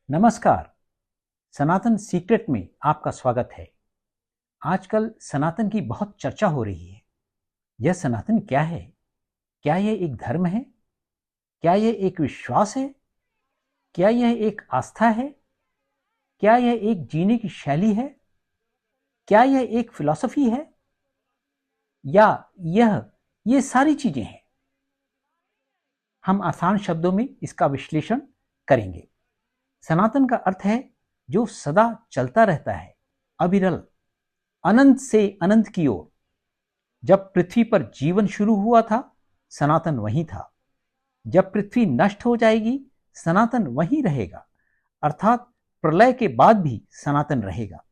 नमस्कार। सनातन सीक्रेट में आपका स्वागत है। आजकल सनातन की बहुत चर्चा हो रही है। यह सनातन क्या है? क्या यह एक धर्म है? क्या यह एक विश्वास है? क्या यह एक आस्था है? क्या यह एक जीने की शैली है? क्या यह एक फिलॉसफी है? या ये सारी चीजें हैं? हम आसान शब्दों में इसका विश्लेषण करेंगे। सनातन का अर्थ है जो सदा चलता रहता है, अविरल, अनंत से अनंत की ओर। जब पृथ्वी पर जीवन शुरू हुआ था, सनातन वहीं था। जब पृथ्वी नष्ट हो जाएगी, सनातन वहीं रहेगा, अर्थात प्रलय के बाद भी सनातन रहेगा।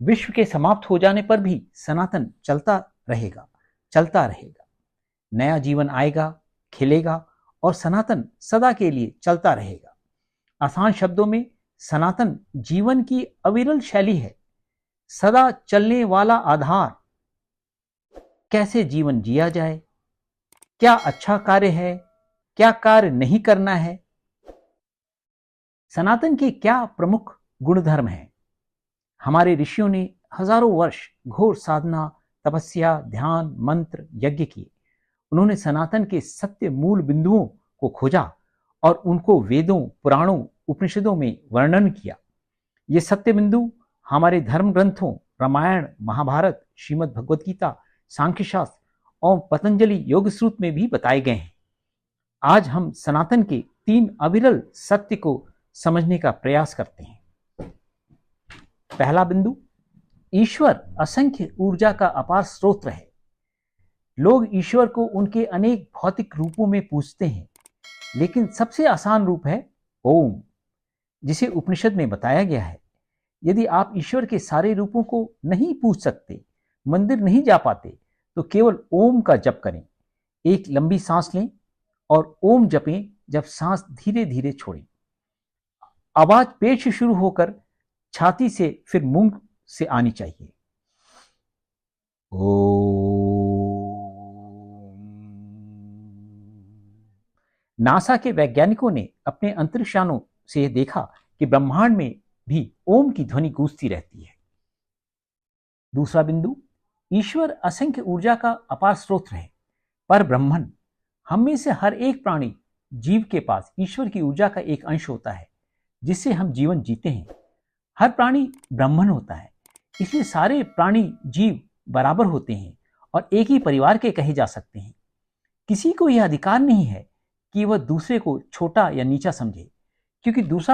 विश्व के समाप्त हो जाने पर भी सनातन चलता रहेगा। नया जीवन आएगा, खिलेगा और सनातन सदा के लिए चलता रहेगा। आसान शब्दों में सनातन जीवन की अविरल शैली है, सदा चलने वाला आधार। कैसे जीवन जिया जाए, क्या अच्छा कार्य है, क्या कार्य नहीं करना है। सनातन के क्या प्रमुख गुणधर्म हैं? हमारे ऋषियों ने हजारों वर्ष घोर साधना, तपस्या, ध्यान, मंत्र, यज्ञ किए। उन्होंने सनातन के सत्य मूल बिंदुओं को खोजा और उनको वेदों, पुराणों, उपनिषदों में वर्णन किया। ये सत्य बिंदु हमारे धर्म ग्रंथों रामायण, महाभारत, श्रीमद् भगवद गीता, सांख्य शास्त्र और पतंजलि योग सूत्र में भी बताए गए हैं। आज हम सनातन के 3 अविरल सत्य को समझने का प्रयास करते हैं। पहला बिंदु, ईश्वर असंख्य ऊर्जा का अपार स्रोत है। लोग ईश्वर को उनके अनेक भौतिक रूपों में पूजते हैं, लेकिन सबसे आसान रूप है ओम, जिसे उपनिषद में बताया गया है। यदि आप ईश्वर के सारे रूपों को नहीं पूज सकते, मंदिर नहीं जा पाते, तो केवल ओम का जप करें। एक लंबी सांस लें और ओम जपें। जब सांस धीरे धीरे छोड़ें, आवाज पेट से शुरू होकर छाती से फिर मुंह से आनी चाहिए। नासा के वैज्ञानिकों ने अपने अंतरिक्षयानों से देखा कि ब्रह्मांड में भी ओम की ध्वनि गूंजती रहती है। दूसरा बिंदु, ईश्वर असंख्य ऊर्जा का अपार स्रोत है। पर ब्रह्मन, हम में से हर एक प्राणी जीव के पास ईश्वर की ऊर्जा का एक अंश होता है, जिससे हम जीवन जीते हैं। हर प्राणी ब्राह्मण होता है, इसलिए सारे प्राणी जीव बराबर होते हैं और एक ही परिवार के कहे जा सकते हैं। किसी को यह अधिकार नहीं है कि वह दूसरे को छोटा या नीचा समझे, क्योंकि दूसरा